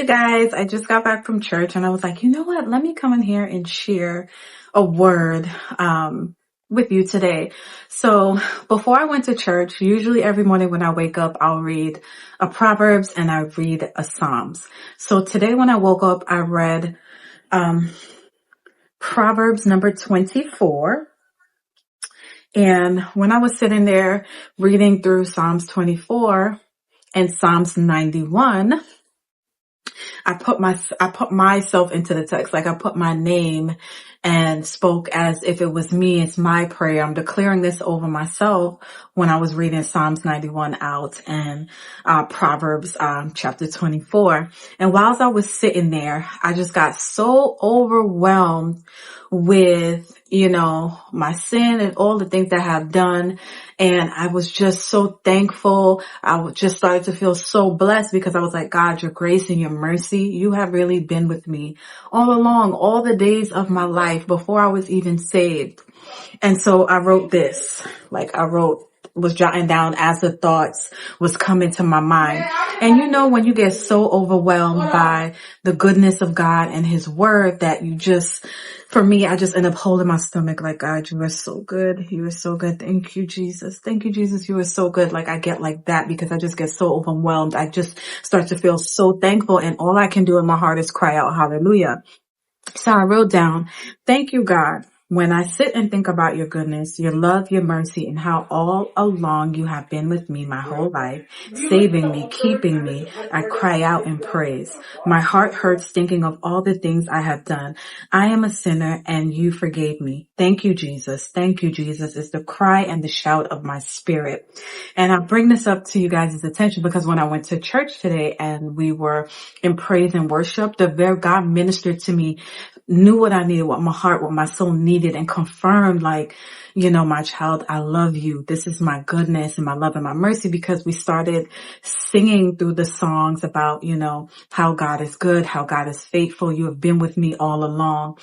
you guys. I just got back from church and I was like, you know what? Let me come in here and share a word with you today. So before I went to church, usually every morning when I wake up, I'll read a Proverbs and I read a Psalms. So today when I woke up, I read Proverbs number 24. And when I was sitting there reading through Psalms 24 and Psalms 91, I put myself into the text. Like I put my name and spoke as if it was me. It's my prayer. I'm declaring this over myself when I was reading Psalms 91 out and Proverbs chapter 24. And whilst I was sitting there, I just got so overwhelmed with, my sin and all the things that I have done. And I was just so thankful. Just started to feel so blessed because I was like, God, your grace and your mercy, you have really been with me all along, all the days of my life before I was even saved. And so I wrote this, was jotting down as the thoughts was coming to my mind. And when you get so overwhelmed by the goodness of God and his word that for me, I just end up holding my stomach like, God, you are so good. You are so good. Thank you, Jesus. Thank you, Jesus. You are so good. Like I get like that because I just get so overwhelmed. I just start to feel so thankful and all I can do in my heart is cry out, hallelujah. So I wrote down, thank you, God. When I sit and think about your goodness, your love, your mercy, and how all along you have been with me my whole life, saving me, keeping me, I cry out in praise. My heart hurts thinking of all the things I have done. I am a sinner and you forgave me. Thank you, Jesus. Thank you, Jesus. It's the cry and the shout of my spirit. And I bring this up to you guys' attention because when I went to church today and we were in praise and worship, the very God ministered to me, knew what I needed, what my heart, what my soul needed, and confirmed my child, I love you. This is my goodness and my love and my mercy, because we started singing through the songs about, how God is good, how God is faithful. You have been with me all along.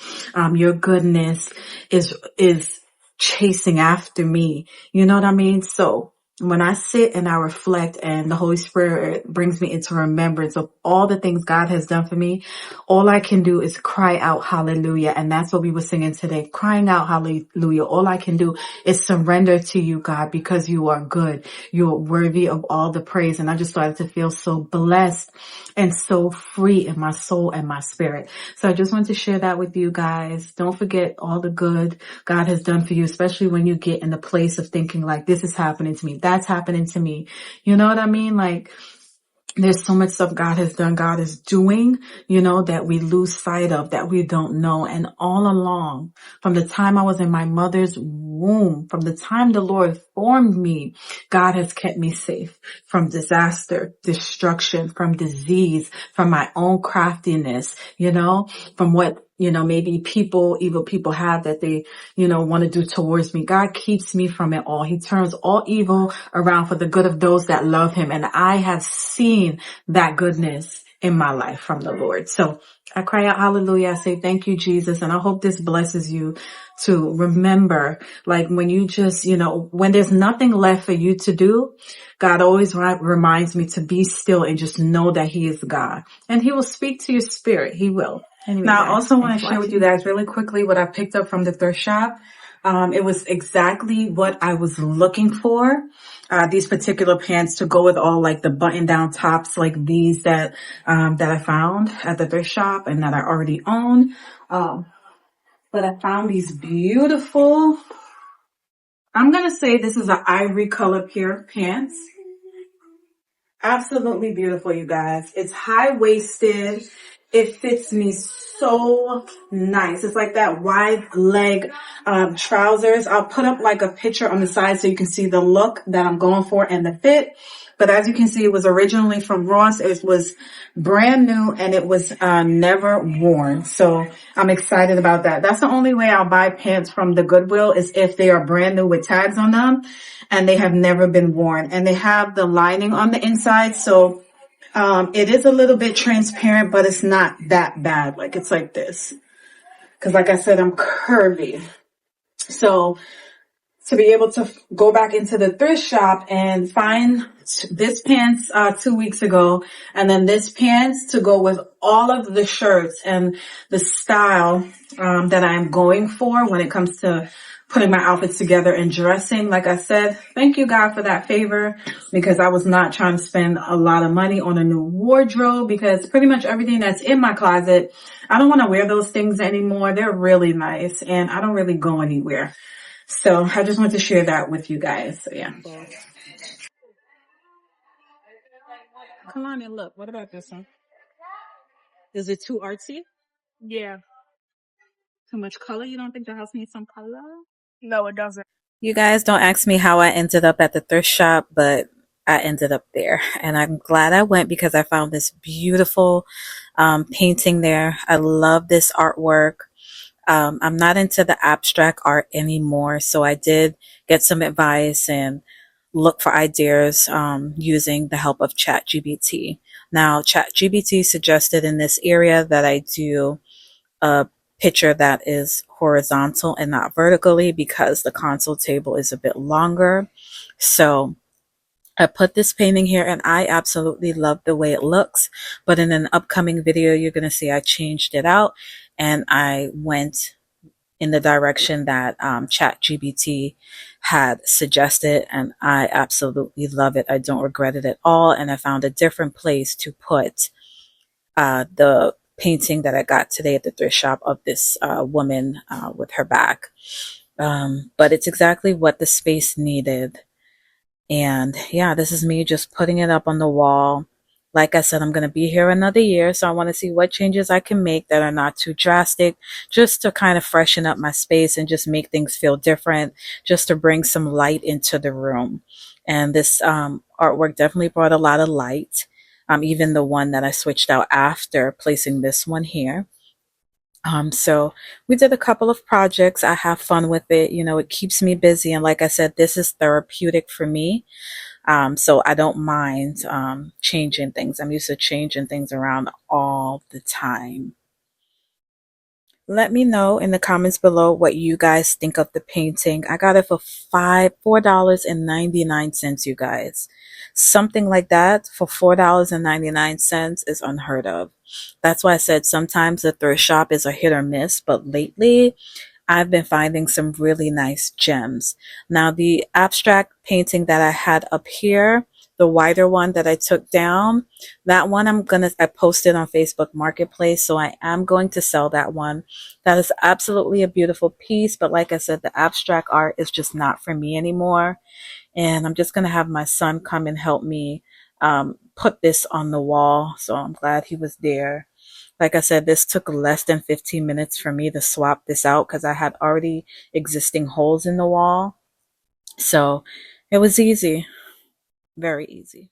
Your goodness is chasing after me. You know what I mean? So when I sit and I reflect and the Holy Spirit brings me into remembrance of all the things God has done for me, all I can do is cry out hallelujah. And that's what we were singing today, crying out hallelujah. All I can do is surrender to you, God, because you are good. You are worthy of all the praise. And I just started to feel so blessed and so free in my soul and my spirit. So I just want to share that with you guys. Don't forget all the good God has done for you, especially when you get in the place of thinking like, this is happening to me, that's happening to me. You know what I mean? Like, there's so much stuff God has done, God is doing, that we lose sight of, that we don't know. And all along, from the time I was in my mother's womb, from the time the Lord formed me, God has kept me safe from disaster, destruction, from disease, from my own craftiness, from what maybe evil people have that they, want to do towards me. God keeps me from it all. He turns all evil around for the good of those that love him. And I have seen that goodness in my life from the Lord. So I cry out hallelujah. I say, thank you, Jesus. And I hope this blesses you to remember, like when you just, when there's nothing left for you to do, God always reminds me to be still and just know that he is God, and he will speak to your spirit. He will. Anyway, now, I also want to share with you guys really quickly what I picked up from the thrift shop. It was exactly what I was looking for. These particular pants to go with all like the button down tops like these that I found at the thrift shop and that I already own. But I found these beautiful, I'm going to say this is an ivory color pair of pants. Absolutely beautiful, you guys. It's high-waisted. It fits me so nice. It's like that wide leg trousers. I'll put up like a picture on the side so you can see the look that I'm going for and the fit. But as you can see, it was originally from Ross. It was brand new and it was never worn. So I'm excited about that. That's the only way I'll buy pants from the Goodwill is if they are brand new with tags on them and they have never been worn. And they have the lining on the inside. So it is a little bit transparent, but it's not that bad. Like it's like this. Because like I said, I'm curvy. So to be able to go back into the thrift shop and find this pants 2 weeks ago, and then this pants to go with all of the shirts and the style that I'm going for when it comes to putting my outfits together and dressing. Like I said, thank you God for that favor, because I was not trying to spend a lot of money on a new wardrobe, because pretty much everything that's in my closet, I don't want to wear those things anymore. They're really nice and I don't really go anywhere. So I just want to share that with you guys. So yeah. Come on and look. What about this one? Is it too artsy? Yeah. Too much color? You don't think the house needs some color? No, it doesn't. You guys don't ask me how I ended up at the thrift shop, but I ended up there. And I'm glad I went because I found this beautiful painting there. I love this artwork. I'm not into the abstract art anymore, so I did get some advice and look for ideas using the help of ChatGPT. Now, ChatGPT suggested in this area that I do a picture that is horizontal and not vertically because the console table is a bit longer. So I put this painting here and I absolutely love the way it looks. But in an upcoming video, you're going to see I changed it out and I went in the direction that ChatGPT had suggested, and I absolutely love it. I don't regret it at all, and I found a different place to put the painting that I got today at the thrift shop of this woman with her back. But it's exactly what the space needed. And yeah, this is me just putting it up on the wall. Like I said, I'm going to be here another year, so I want to see what changes I can make that are not too drastic, just to kind of freshen up my space and just make things feel different, just to bring some light into the room. And this artwork definitely brought a lot of light, even the one that I switched out after placing this one here. So we did a couple of projects. I have fun with it. You know, it keeps me busy. And like I said, this is therapeutic for me. So I don't mind changing things. I'm used to changing things around all the time. Let me know in the comments below what you guys think of the painting. I got it for $4.99, you guys. Something like that for $4.99 is unheard of. That's why I said sometimes the thrift shop is a hit or miss, but lately I've been finding some really nice gems. Now, the abstract painting that I had up here, the wider one that I took down, that one I posted on Facebook Marketplace, so I am going to sell that one. That is absolutely a beautiful piece, but like I said, the abstract art is just not for me anymore. And I'm just going to have my son come and help me put this on the wall. So I'm glad he was there. Like I said, this took less than 15 minutes for me to swap this out because I had already existing holes in the wall. So it was easy, very easy.